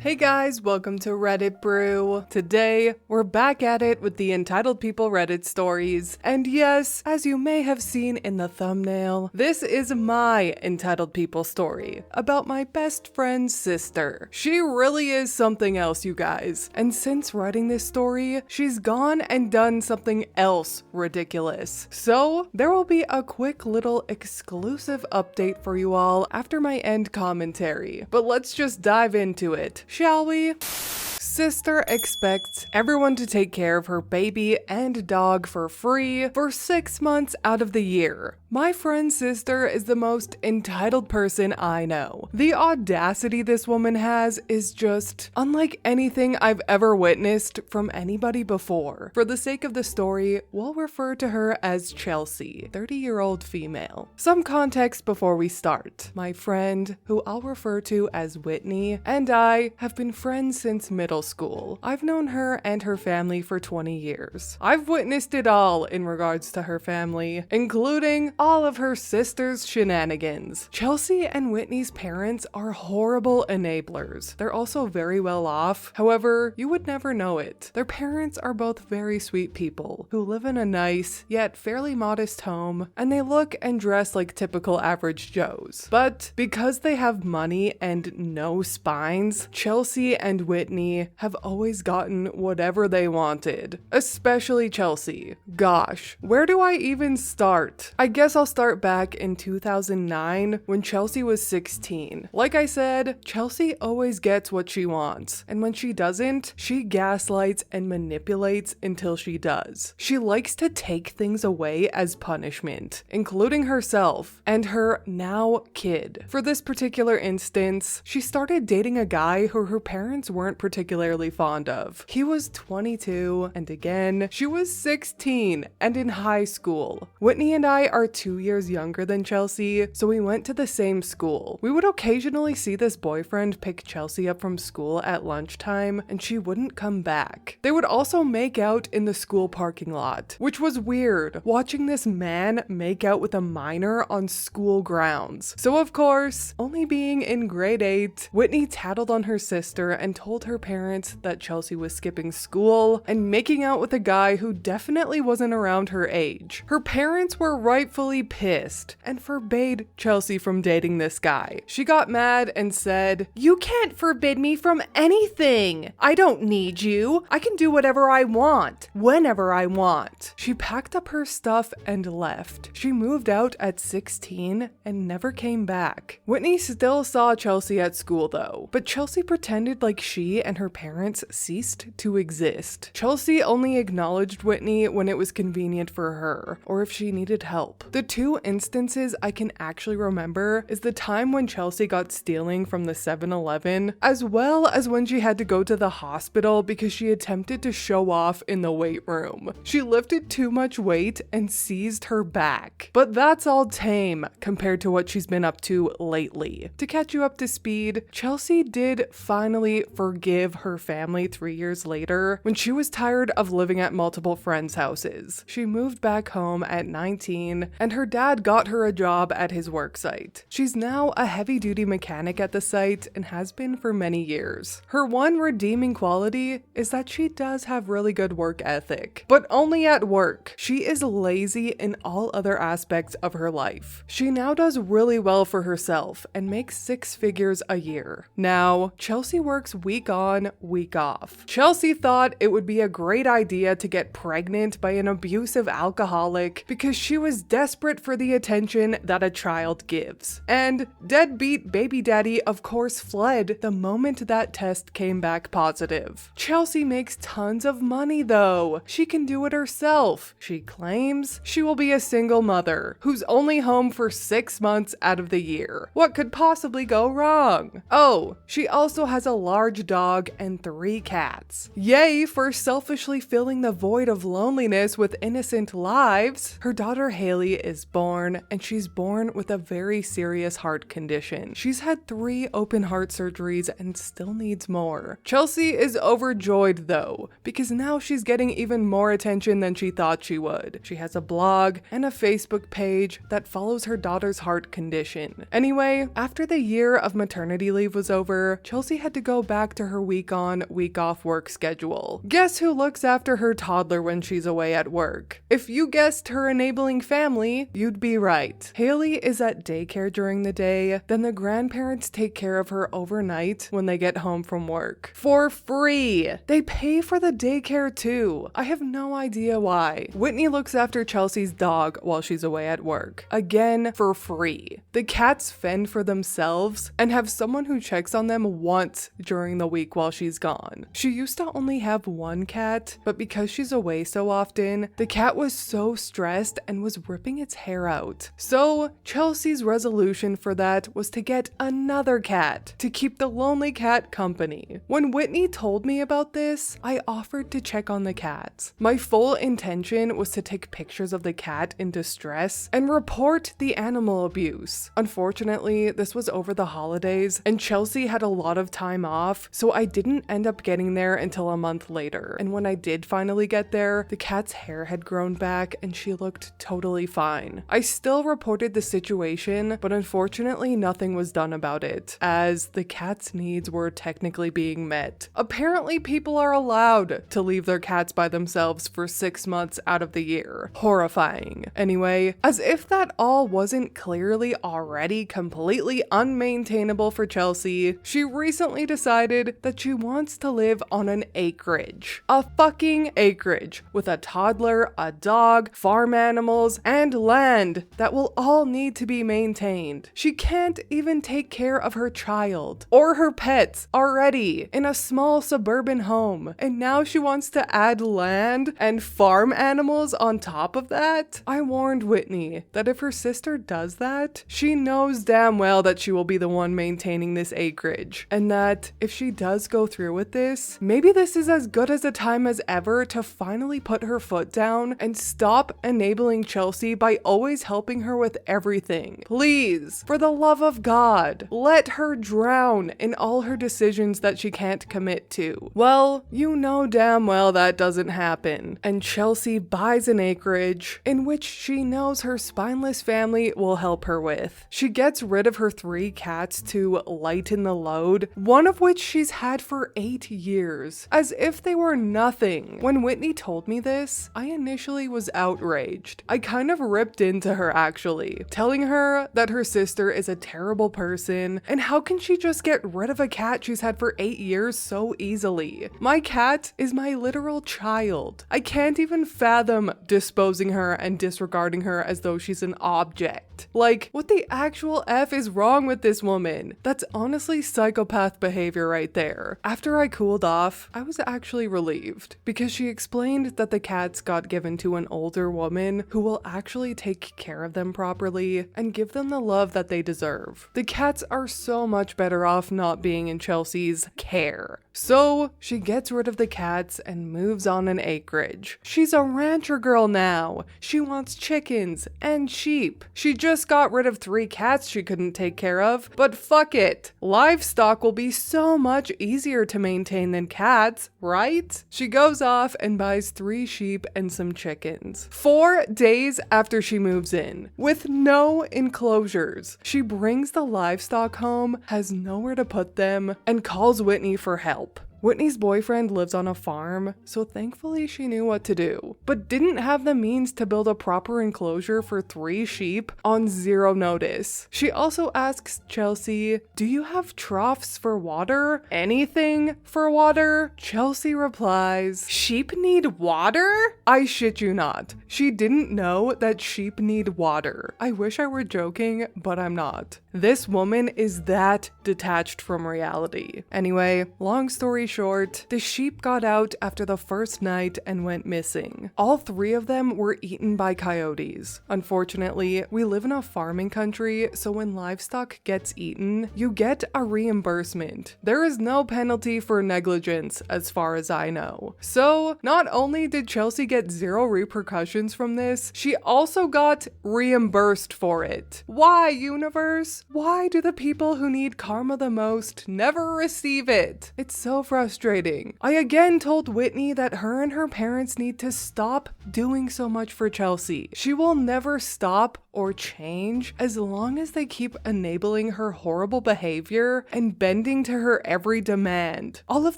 Hey guys, welcome to Reddit Brew. Today, we're back at it with the Entitled People Reddit stories. And yes, as you may have seen in the thumbnail, this is my Entitled People story about my best friend's sister. She really is something else, you guys. And since writing this story, she's gone and done something else ridiculous. So, there will be a quick little exclusive update for you all after my end commentary. But let's just dive into it. Shall we? Sister expects everyone to take care of her baby and dog for free for 6 months out of the year. My friend's sister is the most entitled person I know. The audacity this woman has is just unlike anything I've ever witnessed from anybody before. For the sake of the story, we'll refer to her as Chelsea, 30-year-old female. Some context before we start. My friend, who I'll refer to as Whitney, and I have been friends since middle school. I've known her and her family for 20 years. I've witnessed it all in regards to her family, including all of her sister's shenanigans. Chelsea and Whitney's parents are horrible enablers. They're also very well off. However, you would never know it. Their parents are both very sweet people who live in a nice, yet fairly modest home, and they look and dress like typical average Joes. But because they have money and no spines, Chelsea and Whitney have always gotten whatever they wanted. Especially Chelsea. Gosh, where do I even start? I guess I'll start back in 2009 when Chelsea was 16. Like I said, Chelsea always gets what she wants, and when she doesn't, she gaslights and manipulates until she does. She likes to take things away as punishment, including herself and her now kid. For this particular instance, she started dating a guy who her parents weren't particularly fond of. He was 22, and again, she was 16 and in high school. Whitney and I are 2 years younger than Chelsea, so we went to the same school. We would occasionally see this boyfriend pick Chelsea up from school at lunchtime, and she wouldn't come back. They would also make out in the school parking lot, which was weird, watching this man make out with a minor on school grounds. So of course, only being in grade 8, Whitney tattled on her sister and told her parents that Chelsea was skipping school and making out with a guy who definitely wasn't around her age. Her parents were rightfully pissed and forbade Chelsea from dating this guy. She got mad and said, "You can't forbid me from anything. I don't need you. I can do whatever I want, whenever I want." She packed up her stuff and left. She moved out at 16 and never came back. Whitney still saw Chelsea at school though, but Chelsea pretended like she and her parents ceased to exist. Chelsea only acknowledged Whitney when it was convenient for her, or if she needed help. The two instances I can actually remember is the time when Chelsea got stealing from the 7-Eleven, as well as when she had to go to the hospital because she attempted to show off in the weight room. She lifted too much weight and seized her back. But that's all tame compared to what she's been up to lately. To catch you up to speed, Chelsea did finally forgive her family 3 years later when she was tired of living at multiple friends' houses. She moved back home at 19 and her dad got her a job at his work site. She's now a heavy-duty mechanic at the site and has been for many years. Her one redeeming quality is that she does have really good work ethic, but only at work. She is lazy in all other aspects of her life. She now does really well for herself and makes 6 figures a year. Now, Chelsea works week on, week off. Chelsea thought it would be a great idea to get pregnant by an abusive alcoholic because she was desperate for the attention that a child gives. And deadbeat baby daddy of course fled the moment that test came back positive. Chelsea makes tons of money though. She can do it herself. She claims she will be a single mother who's only home for 6 months out of the year. What could possibly go wrong? Oh, she also has a large dog and 3 cats. Yay for selfishly filling the void of loneliness with innocent lives. Her daughter Haley is born, and she's born with a very serious heart condition. She's had 3 open heart surgeries and still needs more. Chelsea is overjoyed though, because now she's getting even more attention than she thought she would. She has a blog and a Facebook page that follows her daughter's heart condition. Anyway, after the year of maternity leave was over, Chelsea had to go back to her week on, week off work schedule. Guess who looks after her toddler when she's away at work? If you guessed her enabling family, you'd be right. Haley is at daycare during the day, then the grandparents take care of her overnight when they get home from work. For free! They pay for the daycare too. I have no idea why. Whitney looks after Chelsea's dog while she's away at work. Again, for free. The cats fend for themselves and have someone who checks on them once during the week while she's gone. She used to only have 1 cat, but because she's away so often, the cat was so stressed and was ripping its hair out. So Chelsea's resolution for that was to get another cat to keep the lonely cat company. When Whitney told me about this, I offered to check on the cat. My full intention was to take pictures of the cat in distress and report the animal abuse. Unfortunately, this was over the holidays and Chelsea had a lot of time off, so I didn't end up getting there until a month later. And when I did finally get there, the cat's hair had grown back and she looked totally fine. I still reported the situation, but unfortunately nothing was done about it, as the cat's needs were technically being met. Apparently people are allowed to leave their cats by themselves for 6 months out of the year. Horrifying. Anyway, as if that all wasn't clearly already completely unmaintainable for Chelsea, she recently decided that she wants to live on an acreage. A fucking acreage with a toddler, a dog, farm animals, and land that will all need to be maintained. She can't even take care of her child or her pets already in a small suburban home, and now she wants to add land and farm animals on top of that? I warned Whitney that if her sister does that, she knows damn well that she will be the one maintaining this acreage, and that if she does go through with this, maybe this is as good as a time as ever to finally put her foot down and stop enabling Chelsea by always helping her with everything. Please, for the love of God, let her drown in all her decisions that she can't commit to. Well, you know damn well that doesn't happen, and Chelsea buys an acreage in which she knows her spineless family will help her with. She gets rid of her 3 cats to lighten the load, one of which she's had for 8 years, as if they were nothing. When Whitney told me this, I initially was outraged. I kind of ripped into her actually, telling her that her sister is a terrible person, and how can she just get rid of a cat she's had for 8 years so easily? My cat is my literal child. I can't even fathom disposing her and disregarding her as though she's an object. Like, what the actual F is wrong with this woman? That's honestly psychopath behavior right there. After I cooled off, I was actually relieved, because she explained that the cats got given to an older woman who will actually take care of them properly and give them the love that they deserve. The cats are so much better off not being in Chelsea's care. So she gets rid of the cats and moves on an acreage. She's a rancher girl now. She wants chickens and sheep. She just got rid of 3 cats she couldn't take care of, but fuck it. Livestock will be so much easier to maintain than cats, right? She goes off and buys 3 sheep and some chickens. 4 days after she moves in, with no enclosures, she brings the livestock home, has nowhere to put them, and calls Whitney for help. Whitney's boyfriend lives on a farm, so thankfully she knew what to do, but didn't have the means to build a proper enclosure for 3 sheep on 0 notice. She also asks Chelsea, "Do you have troughs for water? Anything for water?" Chelsea replies, "Sheep need water?" I shit you not. She didn't know that sheep need water. I wish I were joking, but I'm not. This woman is that detached from reality. Anyway, long story short, the sheep got out after the first night and went missing. All 3 of them were eaten by coyotes. Unfortunately, we live in a farming country, so when livestock gets eaten, you get a reimbursement. There is no penalty for negligence as far as I know. So not only did Chelsea get 0 repercussions from this, she also got reimbursed for it. Why, universe? Why do the people who need karma the most never receive it? It's so frustrating. I again told Whitney that her and her parents need to stop doing so much for Chelsea. She will never stop or change as long as they keep enabling her horrible behavior and bending to her every demand. All of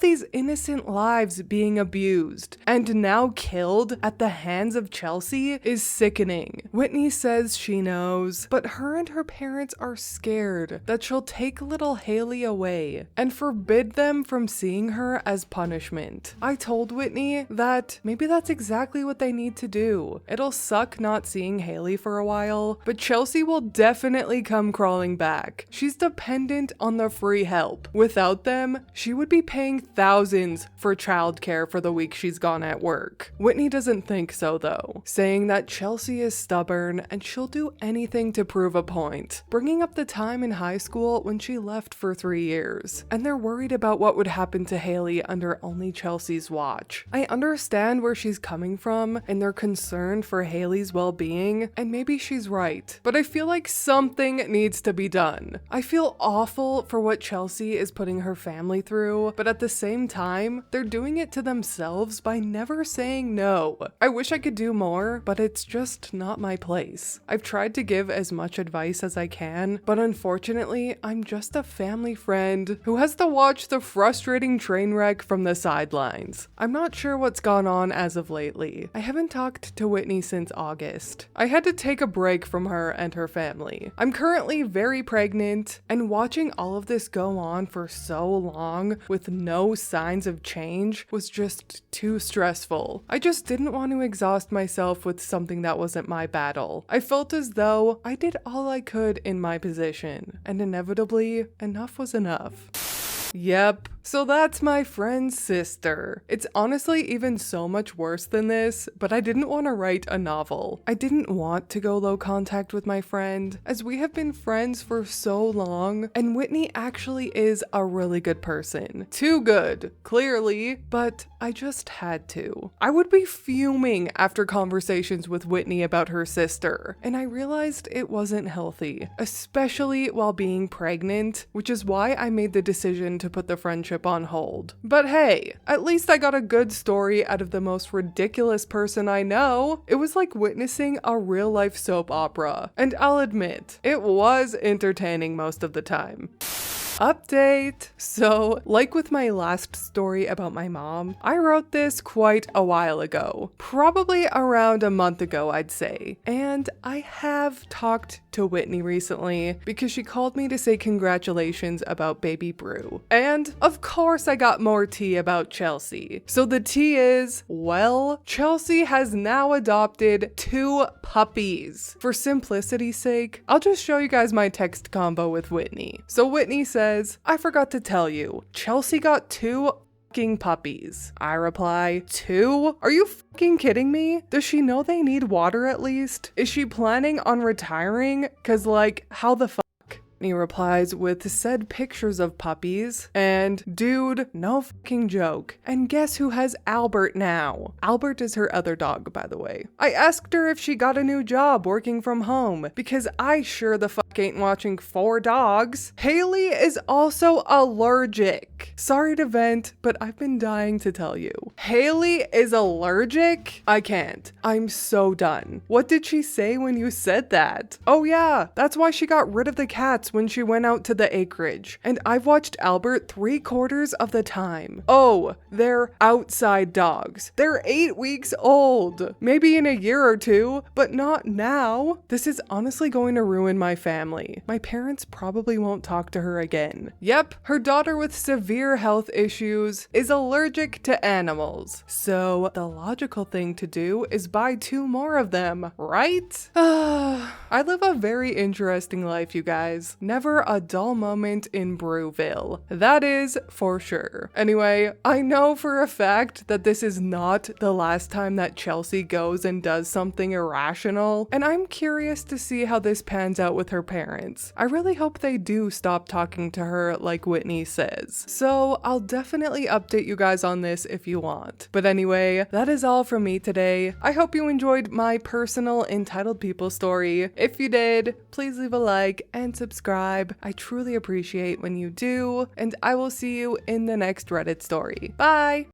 these innocent lives being abused and now killed at the hands of Chelsea is sickening. Whitney says she knows, but her and her parents are scared that she'll take little Haley away and forbid them from seeing her as punishment. I told Whitney that maybe that's exactly what they need to do. It'll suck not seeing Haley for a while, but Chelsea will definitely come crawling back. She's dependent on the free help. Without them, she would be paying thousands for childcare for the week she's gone at work. Whitney doesn't think so though, saying that Chelsea is stubborn and she'll do anything to prove a point, bringing up the time in high school when she left for 3 years. And they're worried about what would happen to Haley under only Chelsea's watch. I understand where she's coming from and they're concerned for Haley's well-being, and maybe she's right, but I feel like something needs to be done. I feel awful for what Chelsea is putting her family through, but at the same time, they're doing it to themselves by never saying no. I wish I could do more, but it's just not my place. I've tried to give as much advice as I can, but unfortunately, I'm just a family friend who has to watch the frustrating train wreck from the sidelines. I'm not sure what's gone on as of lately. I haven't talked to Whitney since August. I had to take a break from her and her family. I'm currently very pregnant, and watching all of this go on for so long with no signs of change was just too stressful. I just didn't want to exhaust myself with something that wasn't my battle. I felt as though I did all I could in my position, and inevitably, enough was enough. Yep, so that's my friend's sister. It's honestly even so much worse than this, but I didn't want to write a novel. I didn't want to go low contact with my friend, as we have been friends for so long, and Whitney actually is a really good person. Too good, clearly, but I just had to. I would be fuming after conversations with Whitney about her sister, and I realized it wasn't healthy, especially while being pregnant, which is why I made the decision to put the friendship on hold. But hey, at least I got a good story out of the most ridiculous person I know. It was like witnessing a real-life soap opera, and I'll admit, it was entertaining most of the time. Update! So, like with my last story about my mom, I wrote this quite a while ago, probably around a month ago I'd say, and I have talked to Whitney recently because she called me to say congratulations about baby Brew. And of course I got more tea about Chelsea. So the tea is, well, Chelsea has now adopted 2 puppies. For simplicity's sake, I'll just show you guys my text combo with Whitney. So Whitney says, I forgot to tell you, Chelsea got 2 fucking puppies. I reply, 2? Are you fucking kidding me? Does she know they need water at least? Is she planning on retiring? Cause like, how the fuck? He replies with said pictures of puppies, and dude, no fucking joke. And guess who has Albert now? Albert is her other dog, by the way. I asked her if she got a new job working from home, because I sure the fuck ain't watching 4 dogs. Haley is also allergic. Sorry to vent, but I've been dying to tell you. Haley is allergic? I can't. I'm so done. What did she say when you said that? Oh yeah, that's why she got rid of the cats when she went out to the acreage. And I've watched Albert 3/4 of the time. Oh, they're outside dogs. They're 8 weeks old. Maybe in a year or 2, but not now. This is honestly going to ruin my family. My parents probably won't talk to her again. Yep, her daughter with severe severe health issues, is allergic to animals. So the logical thing to do is buy 2 more of them, right? I live a very interesting life, you guys. Never a dull moment in Brewville. That is for sure. Anyway, I know for a fact that this is not the last time that Chelsea goes and does something irrational, and I'm curious to see how this pans out with her parents. I really hope they do stop talking to her like Whitney says. So I'll definitely update you guys on this if you want. But anyway, that is all from me today. I hope you enjoyed my personal entitled people story. If you did, please leave a like and subscribe. I truly appreciate when you do, and I will see you in the next Reddit story. Bye!